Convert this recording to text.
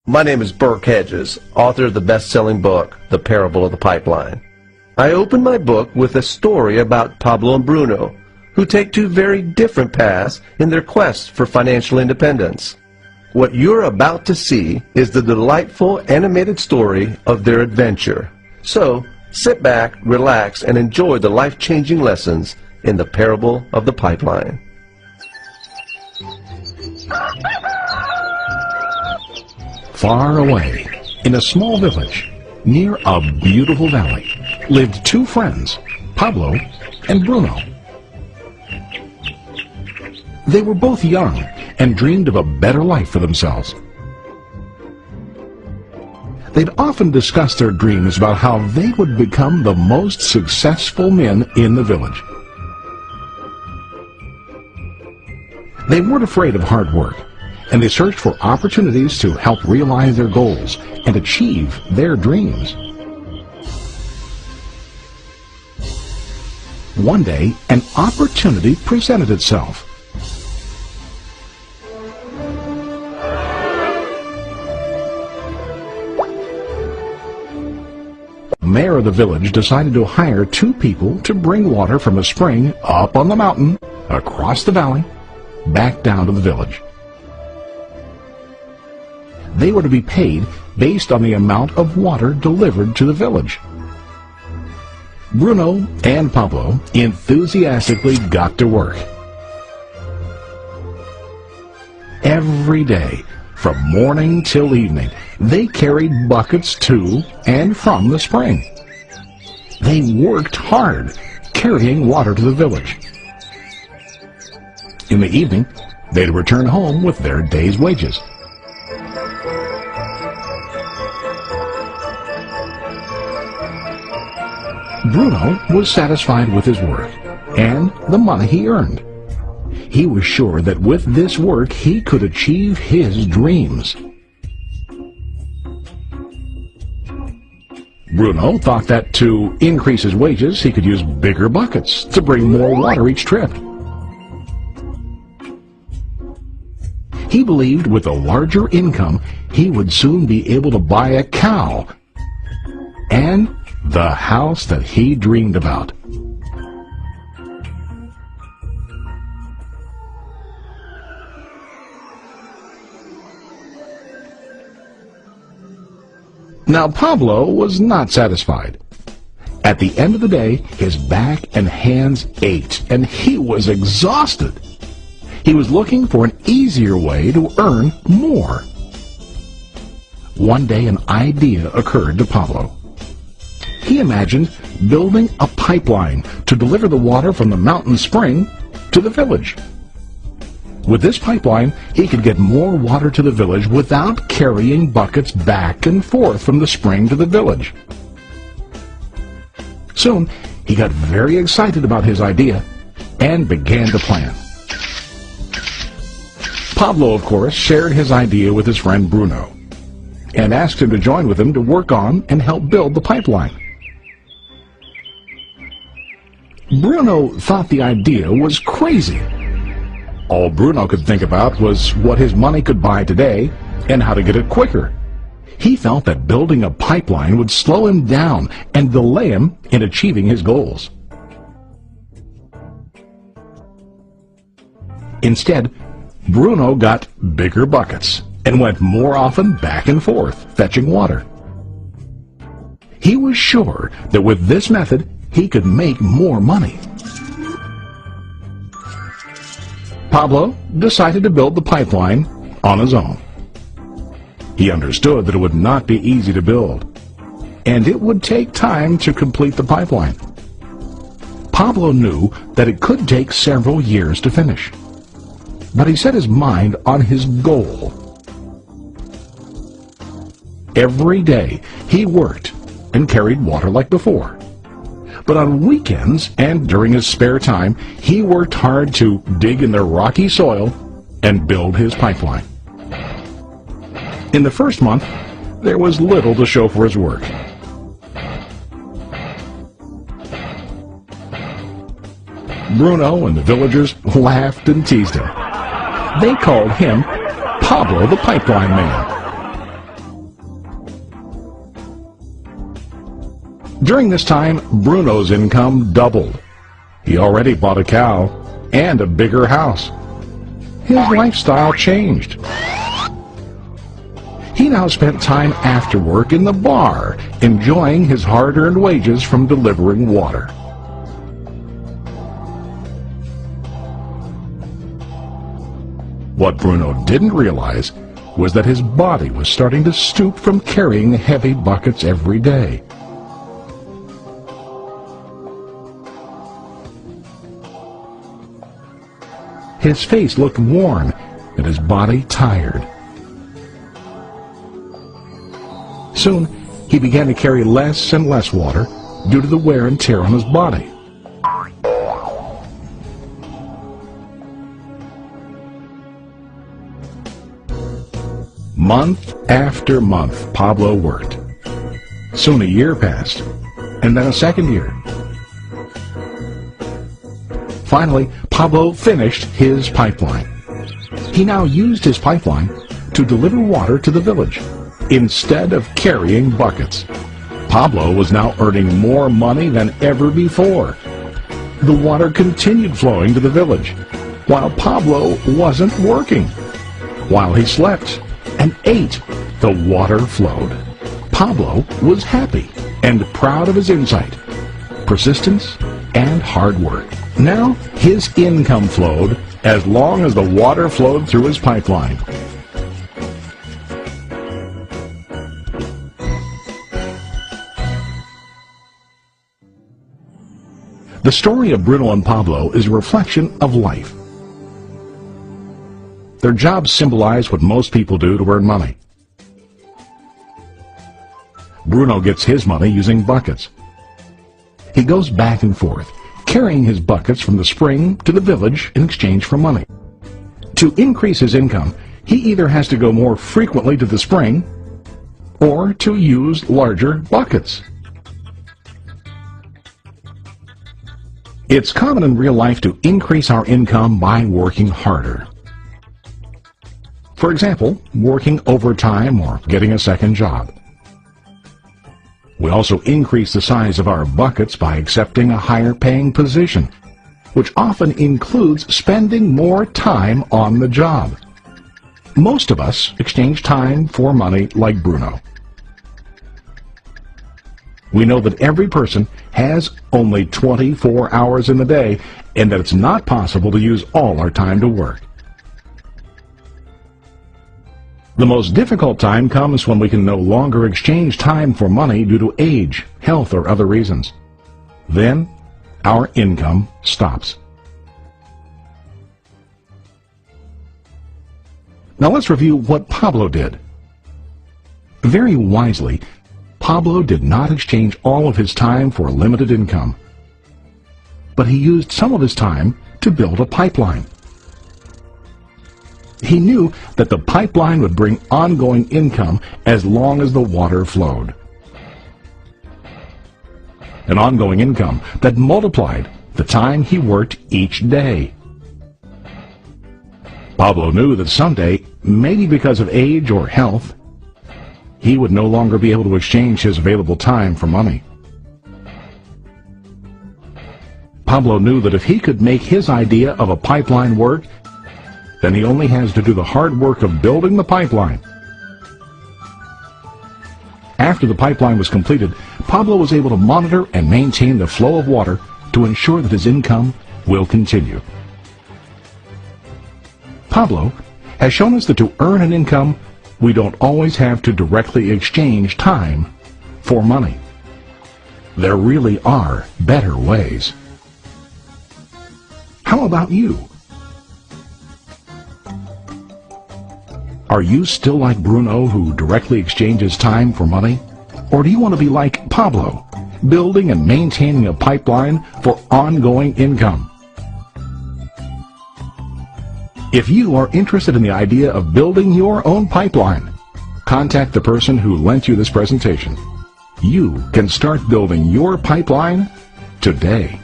My name is Burke Hedges, author of the best-selling book, The Parable of the Pipeline. I open my book with a story about Pablo and Bruno, who take two very different paths in their quest for financial independence. What you're about to see is the delightful animated story of their adventure. So, sit back, relax, and enjoy the life-changing lessons in The Parable of the Pipeline. Far away, in a small village, near a beautiful valley, lived two friends, Pablo and Bruno. They were both young and dreamed of a better life for themselves. They'd often discuss their dreams about how they would become the most successful men in the village. They weren't afraid of hard work, and they searched for opportunities to help realize their goals and achieve their dreams. One day, an opportunity presented itself. The mayor of the village decided to hire two people to bring water from a spring up on the mountain, across the valley, back down to the village. They were to be paid based on the amount of water delivered to the village. Bruno and Pablo enthusiastically got to work. Every day, from morning till evening, they carried buckets to and from the spring. They worked hard, carrying water to the village. In the evening, they'd return home with their day's wages. Bruno was satisfied with his work and the money he earned. He was sure that with this work he could achieve his dreams. Bruno thought that to increase his wages he could use bigger buckets to bring more water each trip. He believed with a larger income he would soon be able to buy a cow and the house that he dreamed about. Now Pablo was not satisfied. At the end of the day, his back and hands ached, and he was exhausted. He was looking for an easier way to earn more. One day an idea occurred to Pablo. He imagined building a pipeline to deliver the water from the mountain spring to the village. With this pipeline, he could get more water to the village without carrying buckets back and forth from the spring to the village. Soon, he got very excited about his idea and began to plan. Pablo, of course, shared his idea with his friend Bruno and asked him to join with him to work on and help build the pipeline. Bruno thought the idea was crazy. All Bruno could think about was what his money could buy today and how to get it quicker. He felt that building a pipeline would slow him down and delay him in achieving his goals. Instead, Bruno got bigger buckets and went more often back and forth, fetching water. He was sure that with this method, he could make more money. Pablo decided to build the pipeline on his own. He understood that it would not be easy to build, and it would take time to complete the pipeline. Pablo knew that it could take several years to finish, but he set his mind on his goal. Every day he worked and carried water like before. But on weekends and during his spare time, he worked hard to dig in the rocky soil and build his pipeline. In the first month, there was little to show for his work. Bruno and the villagers laughed and teased him. They called him Pablo the Pipeline Man. During this time, Bruno's income doubled. He already bought a cow and a bigger house. His lifestyle changed. He now spent time after work in the bar, enjoying his hard-earned wages from delivering water. What Bruno didn't realize was that his body was starting to stoop from carrying heavy buckets every day. His face looked worn and his body tired. Soon, he began to carry less and less water due to the wear and tear on his body. Month after month, Pablo worked. Soon a year passed, and then a second year. Finally, Pablo finished his pipeline. He now used his pipeline to deliver water to the village instead of carrying buckets. Pablo was now earning more money than ever before. The water continued flowing to the village, while Pablo wasn't working. While he slept and ate, the water flowed. Pablo was happy and proud of his insight, persistence, and hard work. Now his income flowed as long as the water flowed through his pipeline. The story of Bruno and Pablo is a reflection of life. Their jobs symbolize what most people do to earn money. Bruno gets his money using buckets. He goes back and forth, carrying his buckets from the spring to the village in exchange for money. To increase his income, he either has to go more frequently to the spring or to use larger buckets. It's common in real life to increase our income by working harder. For example, working overtime or getting a second job. We also increase the size of our buckets by accepting a higher paying position, which often includes spending more time on the job. Most of us exchange time for money like Bruno. We know that every person has only 24 hours in the day and that it's not possible to use all our time to work. The most difficult time comes when we can no longer exchange time for money due to age, health, or other reasons. Then, our income stops. Now let's review what Pablo did. Very wisely, Pablo did not exchange all of his time for limited income, but he used some of his time to build a pipeline. He knew that the pipeline would bring ongoing income as long as the water flowed. An ongoing income that multiplied the time he worked each day. Pablo knew that someday, maybe because of age or health, he would no longer be able to exchange his available time for money. Pablo knew that if he could make his idea of a pipeline work, then he only has to do the hard work of building the pipeline. After the pipeline was completed, Pablo was able to monitor and maintain the flow of water to ensure that his income will continue. Pablo has shown us that to earn an income, we don't always have to directly exchange time for money. There really are better ways. How about you? Are you still like Bruno, who directly exchanges time for money? Or do you want to be like Pablo, building and maintaining a pipeline for ongoing income? If you are interested in the idea of building your own pipeline, contact the person who lent you this presentation. You can start building your pipeline today.